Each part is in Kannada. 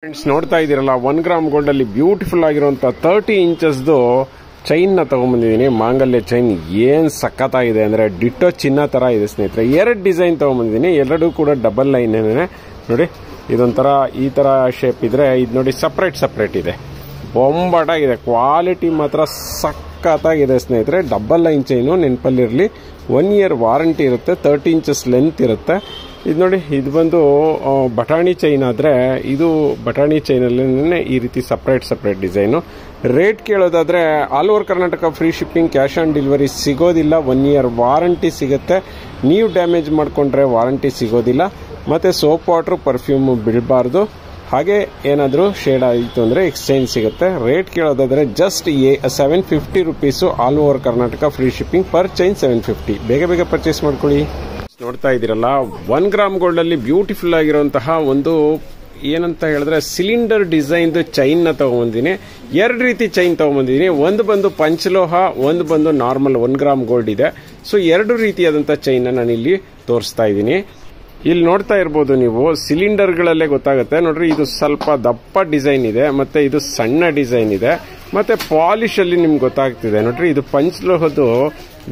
ಫ್ರೆಂಡ್ಸ್ ನೋಡ್ತಾ ಇದ್ದೀರಲ್ಲ 1 ಗ್ರಾಮ್ ಗೋಲ್ಡ್ ಅಲ್ಲಿ ಬ್ಯೂಟಿಫುಲ್ ಆಗಿರುವಂತ 30 ಇಂಚಸ್ದು ಚೈನ್ ನ ತಗೊಂಡ್ಬಂದಿದ್ದೀನಿ. ಮಾಂಗಲ್ಯ ಚೈನ್ ಏನ್ ಸಖತ್ತಾಗಿದೆ ಅಂದ್ರೆ ಡಿಟ್ಟೋ ಚಿನ್ನ ತರ ಇದೆ ಸ್ನೇಹಿತರೆ. 2 ಡಿಸೈನ್ ತಗೊಂಡ್ಬಂದಿದ್ದೀನಿ, ಎರಡೂ ಕೂಡ ಡಬಲ್ ಲೈನ್ ನೋಡಿ. ಇದೊಂಥರ ಈ ತರ ಶೇಪ್ ಇದ್ರೆ ಇದು ನೋಡಿ ಸಪ್ರೇಟ್ ಇದೆ, ಬೊಂಬಾಟಾಗಿದೆ. ಕ್ವಾಲಿಟಿ ಮಾತ್ರ ಸಖತ್ತಾಗಿದೆ ಸ್ನೇಹಿತರೆ. ಡಬಲ್ ಲೈನ್ ಚೈನು ನೆನಪಲ್ಲಿರಲಿ. 1 ಇಯರ್ ವಾರಂಟಿ ಇರುತ್ತೆ, 30 ಇಂಚಸ್ ಲೆಂತ್ ಇರುತ್ತೆ. ಇದು ನೋಡಿ, ಇದು ಬಂದು ಬಟಾಣಿ ಚೈನ್ ಆದ್ರೆ ಇದು ಬಟಾಣಿ ಚೈನಲ್ಲೇ ಈ ರೀತಿ ಸಪ್ರೇಟ್ ಡಿಸೈನು. ರೇಟ್ ಕೇಳೋದಾದ್ರೆ all over Karnataka free shipping, cash on delivery ಸಿಗೋದಿಲ್ಲ. 1 ಇಯರ್ ವಾರಂಟಿ ಸಿಗುತ್ತೆ. ನೀವು ಡ್ಯಾಮೇಜ್ ಮಾಡ್ಕೊಂಡ್ರೆ ವಾರಂಟಿ ಸಿಗೋದಿಲ್ಲ. ಮತ್ತೆ ಸೋಪ್ ವಾಟರ್ ಪರ್ಫ್ಯೂಮ್ ಬಿಡಬಾರ್ದು. ಹಾಗೆ ಏನಾದರೂ ಶೇಡ್ ಆಯಿತು ಅಂದರೆ ಎಕ್ಸ್ಚೇಂಜ್ ಸಿಗುತ್ತೆ. ರೇಟ್ ಕೇಳೋದಾದ್ರೆ just 750 rupees. All over Karnataka free shipping, per chain 750. ಬೇಗ ಪರ್ಚೇಸ್ ಮಾಡ್ಕೊಳ್ಳಿ. ನೋಡ್ತಾ ಇದ್ದೀರಲ್ಲ 1 ಗ್ರಾಮ್ ಗೋಲ್ಡ್ ಅಲ್ಲಿ ಬ್ಯೂಟಿಫುಲ್ ಆಗಿರುವಂತಹ ಒಂದು ಏನಂತ ಹೇಳಿದ್ರೆ ಸಿಲಿಂಡರ್ ಡಿಸೈನ್ ಚೈನ್ ನ ತಗೊಂಡ್ಬಂದಿನಿ. 2 ರೀತಿ ಚೈನ್ ತಗೊಂಡ್ಬಂದಿದ್ದೀನಿ. ಒಂದು ಬಂದು ಪಂಚಲೋಹ, ಒಂದು ಬಂದು ನಾರ್ಮಲ್ 1 ಗ್ರಾಮ್ ಗೋಲ್ಡ್ ಇದೆ. ಸೊ 2 ರೀತಿಯಾದಂತಹ ಚೈನ್ ನಾನು ಇಲ್ಲಿ ತೋರಿಸ್ತಾ ಇದ್ದೀನಿ. ಇಲ್ಲಿ ನೋಡ್ತಾ ಇರ್ಬೋದು ನೀವು, ಸಿಲಿಂಡರ್ ಗಳಲ್ಲೇ ಗೊತ್ತಾಗುತ್ತೆ ನೋಡ್ರಿ. ಇದು ಸ್ವಲ್ಪ ದಪ್ಪ ಡಿಸೈನ್ ಇದೆ, ಮತ್ತೆ ಇದು ಸಣ್ಣ ಡಿಸೈನ್ ಇದೆ, ಮತ್ತೆ ಪಾಲಿಶ್ ಅಲ್ಲಿ ನಿಮ್ಗೆ ಗೊತ್ತಾಗ್ತಿದೆ ನೋಡ್ರಿ. ಇದು ಪಂಚಲೋಹದ್ದು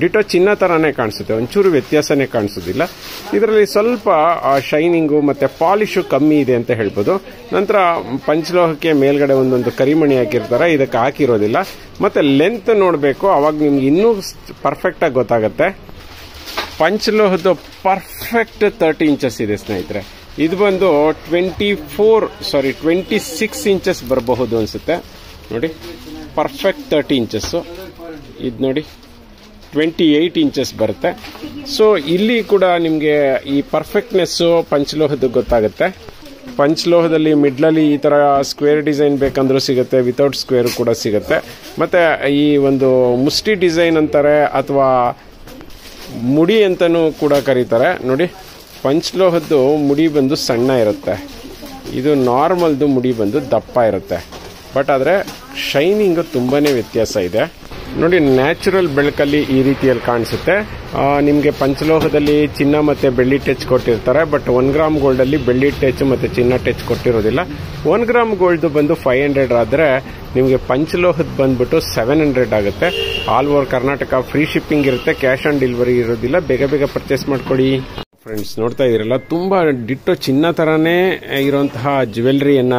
ಡಿಟೋ ಚಿನ್ನ ತರಾನೇ ಕಾಣಿಸುತ್ತೆ, ಒಂಚೂರು ವ್ಯತ್ಯಾಸನೇ ಕಾಣಿಸೋದಿಲ್ಲ. ಇದರಲ್ಲಿ ಸ್ವಲ್ಪ ಶೈನಿಂಗು ಮತ್ತೆ ಪಾಲಿಶು ಕಮ್ಮಿ ಇದೆ ಅಂತ ಹೇಳ್ಬೋದು. ನಂತರ ಪಂಚಲೋಹಕ್ಕೆ ಮೇಲ್ಗಡೆ ಒಂದೊಂದು ಕರಿಮಣಿ ಹಾಕಿರ್ತಾರೆ, ಇದಕ್ಕೆ ಹಾಕಿರೋದಿಲ್ಲ. ಮತ್ತೆ ಲೆಂತ್ ನೋಡಬೇಕು, ಅವಾಗ ನಿಮ್ಗೆ ಇನ್ನೂ ಪರ್ಫೆಕ್ಟ್ ಆಗಿ ಗೊತ್ತಾಗುತ್ತೆ. ಪಂಚಲೋಹದ್ದು ಪರ್ಫೆಕ್ಟ್ 30 ಇಂಚಸ್ ಇದೆ ಸ್ನೇಹಿತರೆ. ಇದು ಬಂದು 26 ಇಂಚಸ್ ಬರಬಹುದು ಅನ್ಸುತ್ತೆ ನೋಡಿ. Perfect 30 inches. ಇದು ನೋಡಿ 28 ಇಂಚಸ್ ಬರುತ್ತೆ. ಸೊ ಇಲ್ಲಿ ಕೂಡ ನಿಮಗೆ ಈ ಪರ್ಫೆಕ್ಟ್ನೆಸ್ ಪಂಚಲೋಹದ್ದು ಗೊತ್ತಾಗುತ್ತೆ. ಪಂಚಲೋಹದಲ್ಲಿ ಮಿಡ್ಲಲ್ಲಿ ಈ ತರ ಸ್ಕ್ವೇರ್ ಡಿಸೈನ್ ಬೇಕಂದ್ರೂ ಸಿಗುತ್ತೆ, ವಿತೌಟ್ ಸ್ಕ್ವೇರ್ ಕೂಡ ಸಿಗುತ್ತೆ. ಮತ್ತೆ ಈ ಒಂದು ಮುಷ್ಟಿ ಡಿಸೈನ್ ಅಂತಾರೆ ಅಥವಾ ಮುಡಿ ಅಂತಾನೂ ಕೂಡ ಕರೀತಾರೆ ನೋಡಿ. ಪಂಚಲೋಹದ್ದು ಮುಡಿ ಬಂದು ಸಣ್ಣ ಇರುತ್ತೆ, ಇದು ನಾರ್ಮಲ್ದು ಮುಡಿ ಬಂದು ದಪ್ಪ ಇರುತ್ತೆ. ಬಟ್ ಆದರೆ ಶೈನಿಂಗ್ ತುಂಬಾನೇ ವ್ಯತ್ಯಾಸ ಇದೆ ನೋಡಿ. ನ್ಯಾಚುರಲ್ ಬೆಳಕಲ್ಲಿ ಈ ರೀತಿಯಲ್ಲಿ ಕಾಣಿಸುತ್ತೆ. ನಿಮಗೆ ಪಂಚಲೋಹದಲ್ಲಿ ಚಿನ್ನ ಮತ್ತೆ ಬೆಳ್ಳಿ ಟಚ್ ಕೊಟ್ಟಿರ್ತಾರೆ, ಬಟ್ 1 ಗ್ರಾಮ್ ಗೋಲ್ಡ್ ಅಲ್ಲಿ ಬೆಳ್ಳಿ ಟಚ್ ಮತ್ತೆ ಚಿನ್ನ ಟಚ್ ಕೊಟ್ಟಿರೋದಿಲ್ಲ. 1 ಗ್ರಾಮ್ ಗೋಲ್ಡ್ ಬಂದು 500 ಆದ್ರೆ ನಿಮಗೆ ಪಂಚಲೋಹದ ಬಂದ್ಬಿಟ್ಟು 700 ಆಗುತ್ತೆ. All over Karnataka free shipping ಇರುತ್ತೆ, ಕ್ಯಾಶ್ ಆನ್ ಡೆಲಿವರಿ ಇರೋದಿಲ್ಲ. ಬೇಗ ಪರ್ಚೇಸ್ ಮಾಡ್ಕೊಳ್ಳಿ. ಫ್ರೆಂಡ್ಸ್ ನೋಡ್ತಾ ಇದ್ದೀರಲ್ಲ, ತುಂಬಾ ಡಿಟ್ಟೋ ಚಿನ್ನ ತರಾನೇ ಇರುವಂತಹ ಜ್ಯುವೆಲ್ರಿಯನ್ನ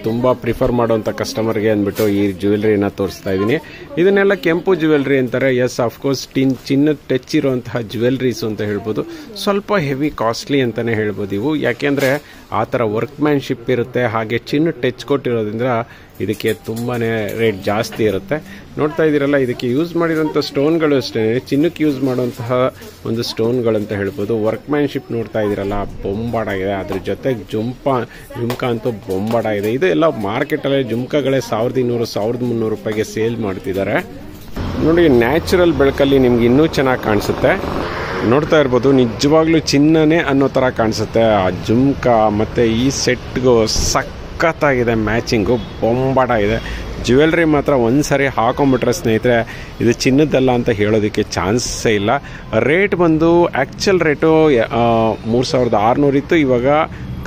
ತುಂಬಾ ಪ್ರಿಫರ್ ಮಾಡುವಂತ ಕಸ್ಟಮರ್ಗೆ ಅಂದ್ಬಿಟ್ಟು ಈ ಜ್ಯುವೆಲ್ರಿಯನ್ನ ತೋರಿಸ್ತಾ ಇದ್ದೀನಿ. ಇದನ್ನೆಲ್ಲ ಕೆಂಪು ಜ್ಯುವೆಲ್ರಿ ಅಂತಾರೆ. ಎಸ್, ಅಫ್ಕೋರ್ಸ್ ಚಿನ್ನದ ಟಚ್ ಇರುವಂತಹ ಜ್ಯುವೆಲ್ರೀಸ್ ಅಂತ ಹೇಳ್ಬೋದು. ಸ್ವಲ್ಪ ಹೆವಿ ಕಾಸ್ಟ್ಲಿ ಅಂತಾನೆ ಹೇಳ್ಬೋದು ಇವು, ಯಾಕೆಂದ್ರೆ ಆ ತರ ವರ್ಕ್ಮ್ಯಾನ್ಶಿಪ್ ಇರುತ್ತೆ. ಹಾಗೆ ಚಿನ್ನ ಟಚ್ ಕೊಟ್ಟಿರೋದ್ರಿಂದ ಇದಕ್ಕೆ ತುಂಬಾನೇ ರೇಟ್ ಜಾಸ್ತಿ ಇರುತ್ತೆ. ನೋಡ್ತಾ ಇದ್ದೀರಲ್ಲ, ಇದಕ್ಕೆ ಯೂಸ್ ಮಾಡಿರುವಂತ ಸ್ಟೋನ್ಗಳು ಅಷ್ಟೇ ಚಿನ್ನಕ್ಕೆ ಯೂಸ್ ಮಾಡುವಂತಹ ಒಂದು ಸ್ಟೋನ್ಗಳಂತ ಹೇಳ್ಬೋದು. ವರ್ಕ್ಮ್ಯಾನ್ಶಿಪ್ ನೋಡ್ತಾ ಇದ್ದೀರಲ್ಲ, ಬೊಂಬಾಡಾಗಿದೆ. ಅದ್ರ ಜೊತೆಗೆ ಜುಮ್ಕಾ ಅಂತೂ ಬೊಂಬಾಡಾಗಿದೆ. ಇದು ಎಲ್ಲ ಮಾರ್ಕೆಟ್ ಅಲ್ಲಿ ಜುಮ್ಕಾಗಳೇ 1200-1300 ರೂಪಾಯಿಗೆ ಸೇಲ್ ಮಾಡ್ತಿದ್ದಾರೆ ನೋಡಿ. ನ್ಯಾಚುರಲ್ ಬೆಳಕಲ್ಲಿ ನಿಮ್ಗೆ ಇನ್ನೂ ಚೆನ್ನಾಗಿ ಕಾಣಿಸುತ್ತೆ. ನೋಡ್ತಾ ಇರ್ಬೋದು, ನಿಜವಾಗ್ಲೂ ಚಿನ್ನನೇ ಅನ್ನೋ ತರ ಕಾಣಿಸುತ್ತೆ. ಆ ಜುಮ್ಕಾ ಮತ್ತೆ ಈ ಸೆಟ್ಗೂ ಸಖತ್ತಾಗಿದೆ, ಮ್ಯಾಚಿಂಗು ಬೊಂಬಾಟಾಗಿದೆ. ಜ್ಯುವೆಲ್ರಿ ಮಾತ್ರ ಒಂದ್ಸರಿ ಹಾಕೊಂಡ್ಬಿಟ್ರೆ ಸ್ನೇಹಿತರೆ ಇದು ಚಿನ್ನದಲ್ಲ ಅಂತ ಹೇಳೋದಕ್ಕೆ ಚಾನ್ಸೇ ಇಲ್ಲ. ರೇಟ್ ಬಂದು ಆ್ಯಕ್ಚುಲ್ ರೇಟು 3600 ಇತ್ತು. ಇವಾಗ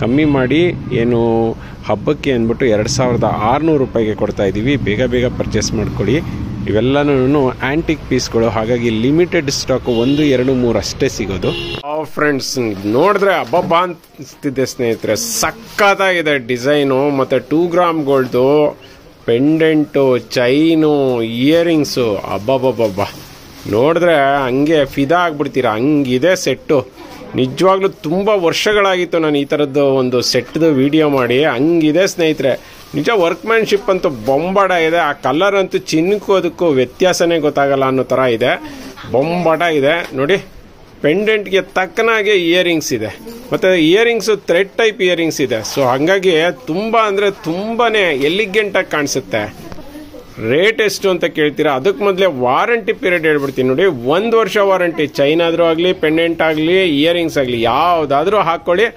ಕಮ್ಮಿ ಮಾಡಿ ಏನು ಹಬ್ಬಕ್ಕೆ ಅಂದ್ಬಿಟ್ಟು 2600 ರೂಪಾಯಿಗೆ ಕೊಡ್ತಾ ಇದ್ದೀವಿ. ಬೇಗ ಪರ್ಚೇಸ್ ಮಾಡ್ಕೊಳ್ಳಿ. ಇವೆಲ್ಲನೂ ಆಂಟಿಕ್ ಪೀಸ್ಗಳು, ಹಾಗಾಗಿ ಲಿಮಿಟೆಡ್ ಸ್ಟಾಕ್ 1, 2, 3 ಅಷ್ಟೇ ಸಿಗೋದು. ಫ್ರೆಂಡ್ಸ್ ನೋಡಿದ್ರೆ ಅಬ್ಬಬ್ಬಾ ಅನಿಸ್ತಿದೆ ಸ್ನೇಹಿತರೆ, ಸಕ್ಕತ್ತಾಗಿದೆ ಡಿಸೈನು. ಮತ್ತೆ 2 gram gold pendant, chain, earrings, ಅಬ್ಬಬ್ಬಬ್ಬ ನೋಡಿದ್ರೆ ಹಂಗೆ ಫಿದಾ ಆಗ್ಬಿಡ್ತೀರಾ, ಹಂಗಿದೆ ಸೆಟ್ಟು. ನಿಜವಾಗ್ಲೂ ತುಂಬ ವರ್ಷಗಳಾಗಿತ್ತು ನಾನು ಈ ಥರದ್ದು ಒಂದು ಸೆಟ್ದು ವಿಡಿಯೋ ಮಾಡಿ. ಹಂಗಿದೆ ಸ್ನೇಹಿತರೆ, ನಿಜ ವರ್ಕ್ಮ್ಯಾನ್ಶಿಪ್ ಅಂತೂ ಬೊಂಬಾಟ ಇದೆ. ಆ ಕಲರ್ ಅಂತೂ ಚಿನ್ನಕ್ಕೂ ಅದಕ್ಕೂ ವ್ಯತ್ಯಾಸನೇ ಗೊತ್ತಾಗಲ್ಲ ಅನ್ನೋ ಥರ ಇದೆ, ಬೊಂಬಾಟ ಇದೆ ನೋಡಿ. ಪೆಂಡೆಂಟ್ಗೆ ತಕ್ಕನಾಗೆ ಇಯರಿಂಗ್ಸ್ ಇದೆ, ಮತ್ತೆ ಇಯರಿಂಗ್ಸ್ ಥ್ರೆಡ್ ಟೈಪ್ ಇಯರಿಂಗ್ಸ್ ಇದೆ. ಸೊ ಹಾಗಾಗಿ ತುಂಬಾ ಅಂದ್ರೆ ತುಂಬಾನೇ ಎಲಿಗೆಂಟ್ ಆಗಿ ಕಾಣಿಸುತ್ತೆ. ರೇಟ್ ಎಷ್ಟು ಅಂತ ಕೇಳ್ತೀರಾ? ಅದಕ್ಕೆ ಮೊದಲೇ ವಾರಂಟಿ ಪೀರಿಯಡ್ ಹೇಳ್ಬಿಡ್ತೀನಿ ನೋಡಿ. 1 ವರ್ಷ ವಾರಂಟಿ. ಚೈನ್ ಆದ್ರೂ ಆಗಲಿ, ಪೆಂಡೆಂಟ್ ಆಗಲಿ, ಇಯರಿಂಗ್ಸ್ ಆಗಲಿ, ಯಾವ್ದಾದ್ರೂ ಹಾಕೊಳ್ಳಿ.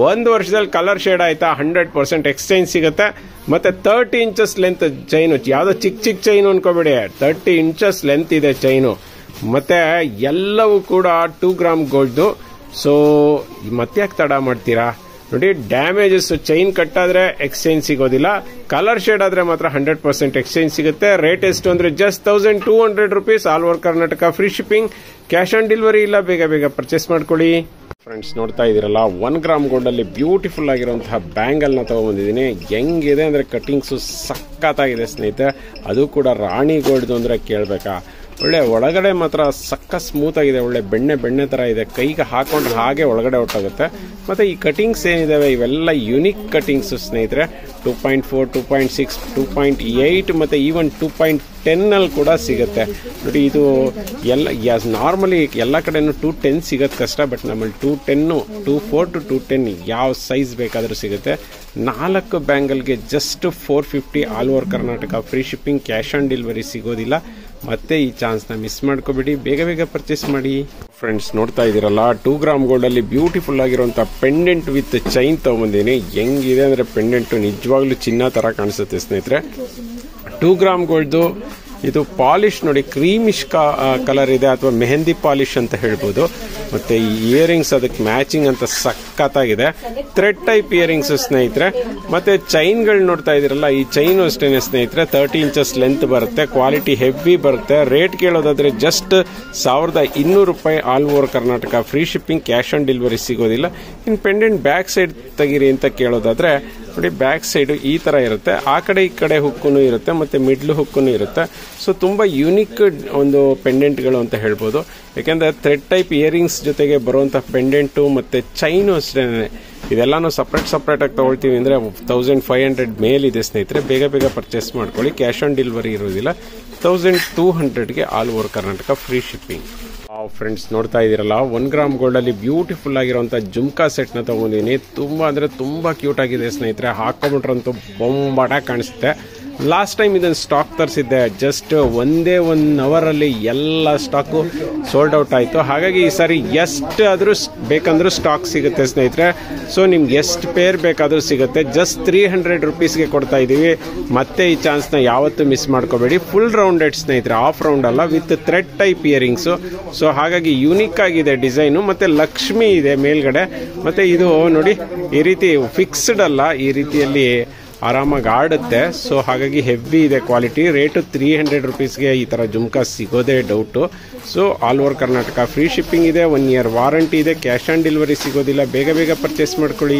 1 ವರ್ಷದಲ್ಲಿ ಕಲರ್ ಶೇಡ್ ಆಯ್ತಾ 100% ಎಕ್ಸ್ಚೇಂಜ್ ಸಿಗುತ್ತೆ. ಮತ್ತೆ 30 ಇಂಚಸ್ ಲೆಂತ್ ಚೈನು, ಯಾವ್ದೋ ಚಿಕ್ಕ ಚೈನು ಅನ್ಕೋಬೇಡಿ, 30 ಇಂಚಸ್ ಲೆಂತ್ ಇದೆ ಚೈನು. ಮತ್ತೆ ಎಲ್ಲವೂ ಕೂಡ 2 ಗ್ರಾಮ್ ಗೋಲ್ಡ್. ಸೊ ಮತ್ತೆ ಯಾಕೆ ತಡ ಮಾಡ್ತೀರಾ? ನೋಡಿ ಡ್ಯಾಮೇಜಸ್, ಚೈನ್ ಕಟ್ಟಾದ್ರೆ ಎಕ್ಸ್ಚೇಂಜ್ ಸಿಗೋದಿಲ್ಲ, ಕಲರ್ ಶೇಡ್ ಆದ್ರೆ ಮಾತ್ರ 100% ಎಕ್ಸ್ಚೇಂಜ್ ಸಿಗುತ್ತೆ. ರೇಟ್ ಎಷ್ಟು ಅಂದ್ರೆ just 1200 rupees, all over Karnataka, free shipping, cash on delivery ಇಲ್ಲ. ಬೇಗ ಬೇಗ ಪರ್ಚೇಸ್ ಮಾಡ್ಕೊಳ್ಳಿ. ಫ್ರೆಂಡ್ಸ್ ನೋಡ್ತಾ ಇದೀರಲ್ಲ, 1 ಗ್ರಾಮ್ ಗೋಲ್ಡ್ ಅಲ್ಲಿ ಬ್ಯೂಟಿಫುಲ್ ಆಗಿರುವಂತಹ ಬ್ಯಾಂಗಲ್ ನ ತಗೊಂಡ್ಬಂದಿದ್ದೀನಿ. ಹೆಂಗಿದೆ ಅಂದ್ರೆ ಕಟಿಂಗ್ಸ್ ಸಖತ್ತಾಗಿದೆ ಸ್ನೇಹಿತರೆ, ಅದು ಕೂಡ ರಾಣಿ ಗೋಲ್ಡ್ ಅಂದ್ರೆ ಕೇಳ್ಬೇಕಾ. ಒಳ್ಳೆ ಒಳಗಡೆ ಮಾತ್ರ ಸಕ್ಕ ಸ್ಮೂತ್ ಆಗಿದೆ, ಒಳ್ಳೆ ಬೆಣ್ಣೆ ತರ ಇದೆ. ಕೈಗೆ ಹಾಕೊಂಡ್ರೆ ಹಾಗೆ ಒಳಗಡೆ ಹೊಟ್ಟಾಗುತ್ತೆ. ಮತ್ತೆ ಈ ಕಟಿಂಗ್ಸ್ ಏನಿದಾವೆ ಇವೆಲ್ಲ ಯುನಿಕ್ ಕಟಿಂಗ್ಸ್ ಸ್ನೇಹಿತರೆ. 2.4, 2.6, 2.8 ಮತ್ತೆ ಈವನ್ 2.10 ಅಲ್ಲಿ ಕೂಡ ಸಿಗುತ್ತೆ. ನೋಡಿ ಇದು ಎಲ್ಲ ನಾರ್ಮಲಿ ಎಲ್ಲ ಕಡೆನೂ 210 ಸಿಗೋದು ಕಷ್ಟ, ಬಟ್ ನಮ್ಮಲ್ಲಿ 210, 2.4 to 210 ಯಾವ ಸೈಜ್ ಬೇಕಾದರೂ ಸಿಗುತ್ತೆ. 4 ಬ್ಯಾಂಗಲ್ಗೆ just 450, all over Karnataka, free shipping, cash on delivery ಸಿಗೋದಿಲ್ಲ. ಮತ್ತೆ ಈ ಚಾನ್ಸ್ನ ಮಿಸ್ ಮಾಡ್ಕೋಬೇಡಿ, ಬೇಗ ಬೇಗ ಪರ್ಚೇಸ್ ಮಾಡಿ. ಫ್ರೆಂಡ್ಸ್ ನೋಡ್ತಾ ಇದೀರಲ್ಲ, 2 ಗ್ರಾಮ್ ಗೋಲ್ಡ್ ಅಲ್ಲಿ ಬ್ಯೂಟಿಫುಲ್ ಆಗಿರುವಂತ ಪೆಂಡೆಂಟ್ ವಿತ್ ಚೈನ್ ತಗೊಂಬಂದಿನಿ. ಹೆಂಗಿದೆ ಅಂದ್ರೆ ಪೆಂಡೆಂಟ್ ನಿಜವಾಗ್ಲೂ ಚಿನ್ನ ತರ ಕಾಣಿಸುತ್ತೆ ಸ್ನೇಹಿತರೆ. 2 ಗ್ರಾಮ್ ಗೋಲ್ಡ್ ಇದು ಪಾಲಿಶ್ ನೋಡಿ, ಕ್ರೀಮಿಶ್ ಕಲರ್ ಇದೆ, ಅಥವಾ ಮೆಹಂದಿ ಪಾಲಿಶ್ ಅಂತ ಹೇಳ್ಬೋದು. ಮತ್ತೆ ಈ ಇಯರಿಂಗ್ಸ್ ಅದಕ್ಕೆ ಮ್ಯಾಚಿಂಗ್ ಅಂತ ಸಖತ್ತಾಗಿದೆ. ಥ್ರೆಡ್ ಟೈಪ್ ಇಯರಿಂಗ್ಸ್ ಸ್ನೇಹಿತರೆ. ಮತ್ತೆ ಚೈನ್ಗಳು ನೋಡ್ತಾ ಇದೀರಲ್ಲ, ಈ ಚೈನ್ ಅಷ್ಟೇನೆ ಸ್ನೇಹಿತರೆ, 30 inches ಲೆಂತ್ ಬರುತ್ತೆ, ಕ್ವಾಲಿಟಿ ಹೆವಿ ಬರುತ್ತೆ. ರೇಟ್ ಕೇಳೋದಾದ್ರೆ ಜಸ್ಟ್ 1200 ರೂಪಾಯಿ, all over Karnataka, free shipping, cash on delivery ಸಿಗೋದಿಲ್ಲ. ಇನ್ ಪೆಂಡೆಂಟ್ ಬ್ಯಾಕ್ ಸೈಡ್ ತೆಗೀರಿ ಅಂತ ಕೇಳೋದಾದ್ರೆ ನೋಡಿ, ಬ್ಯಾಕ್ ಸೈಡ್ ಈ ತರ ಇರುತ್ತೆ, ಆ ಕಡೆ ಈ ಕಡೆ ಹುಕ್ಕೂ ಇರುತ್ತೆ, ಮತ್ತೆ ಮಿಡ್ಲ್ ಹುಕ್ಕೂ ಇರುತ್ತೆ. ಸೊ ತುಂಬಾ ಯೂನಿಕ್ ಒಂದು ಪೆಂಡೆಂಟ್ಗಳು ಅಂತ ಹೇಳ್ಬೋದು. ಯಾಕೆಂದ್ರೆ ಥ್ರೆಡ್ ಟೈಪ್ ಇಯರಿಂಗ್ಸ್ ಜೊತೆಗೆ ಬರುವಂತ ಪೆಂಡೆಂಟು ಮತ್ತೆ ಚೈನು ಅಷ್ಟೇ. ಇದೆಲ್ಲಾನು ಸಪ್ರೇಟ್ ಆಗಿ ತಗೊಳ್ತೀವಿ ಅಂದ್ರೆ 1500 ಮೇಲಿದೆ ಸ್ನೇಹಿತರೆ. ಬೇಗ ಬೇಗ ಪರ್ಚೇಸ್ ಮಾಡ್ಕೊಳ್ಳಿ, ಕ್ಯಾಶ್ ಆನ್ ಡೆಲಿವರಿ ಇರೋದಿಲ್ಲ. 1200ಗೆ all over Karnataka, free shipping. Friends ನೋಡ್ತಾ ಇದೀರಲ್ಲ, 1 ಗ್ರಾಮ್ ಗೋಲ್ಡ್ ಅಲ್ಲಿ ಬ್ಯೂಟಿಫುಲ್ ಆಗಿರುವಂತ ಜುಮ್ಕಾ ಸೆಟ್ ನ ತಗೊಂಡಿನಿ. ತುಂಬಾ ಅಂದ್ರೆ ತುಂಬಾ ಕ್ಯೂಟ್ ಆಗಿದೆ ಸ್ನೇಹಿತರೆ. ಹಾಕೊಂಡ್ಬಿಟ್ರಂತೂ ಬೊಂಬಾಟ ಕಾಣಿಸುತ್ತೆ. ಲಾಸ್ಟ್ ಟೈಮ್ ಇದನ್ನ ಸ್ಟಾಕ್ ತರಿಸಿದ್ದೆ, ಜಸ್ಟ್ ಒಂದೇ 1 hour ಅಲ್ಲಿ ಎಲ್ಲ ಸ್ಟಾಕು ಸೋಲ್ಡ್ ಔಟ್ ಆಯ್ತು. ಹಾಗಾಗಿ ಈ ಸಾರಿ ಎಷ್ಟಾದ್ರೂ ಬೇಕಂದ್ರೂ ಸ್ಟಾಕ್ ಸಿಗುತ್ತೆ ಸ್ನೇಹಿತರೆ. ಸೊ ನಿಮ್ಗೆ ಎಷ್ಟು ಪೇರ್ ಬೇಕಾದ್ರೂ ಸಿಗುತ್ತೆ. ಜಸ್ಟ್ 300 rupeesಗೆ ಕೊಡ್ತಾ ಇದೀವಿ. ಮತ್ತೆ ಈ ಚಾನ್ಸ್ ನ ಯಾವತ್ತೂ ಮಿಸ್ ಮಾಡ್ಕೋಬೇಡಿ. ಫುಲ್ ರೌಂಡೆಡ್ ಸ್ನೇಹಿತರೆ, ಆಫ್ ರೌಂಡ್ ಅಲ್ಲ, with thread type earrings. So ಹಾಗಾಗಿ ಯೂನಿಕ್ ಆಗಿದೆ ಡಿಸೈನು. ಮತ್ತೆ ಲಕ್ಷ್ಮಿ ಇದೆ ಮೇಲ್ಗಡೆ. ಮತ್ತೆ ಇದು ನೋಡಿ, ಈ ರೀತಿ ಫಿಕ್ಸ್ಡ್ ಅಲ್ಲ, ಈ ರೀತಿಯಲ್ಲಿ ಆರಾಮಾಗಿ ಆಡುತ್ತೆ. ಸೊ ಹಾಗಾಗಿ ಹೆವಿ ಇದೆ ಕ್ವಾಲಿಟಿ. ರೇಟು 300 rupeesಗೆ ಈ ತರ ಜುಮ್ಕಾ ಸಿಗೋದೇ doubt. So all over Karnataka, free shipping ಇದೆ, 1 year ವಾರಂಟಿ ಇದೆ, ಕ್ಯಾಶ್ ಆನ್ ಡೆಲಿವರಿ ಸಿಗೋದಿಲ್ಲ. ಬೇಗ ಬೇಗ ಪರ್ಚೇಸ್ ಮಾಡ್ಕೊಳ್ಳಿ.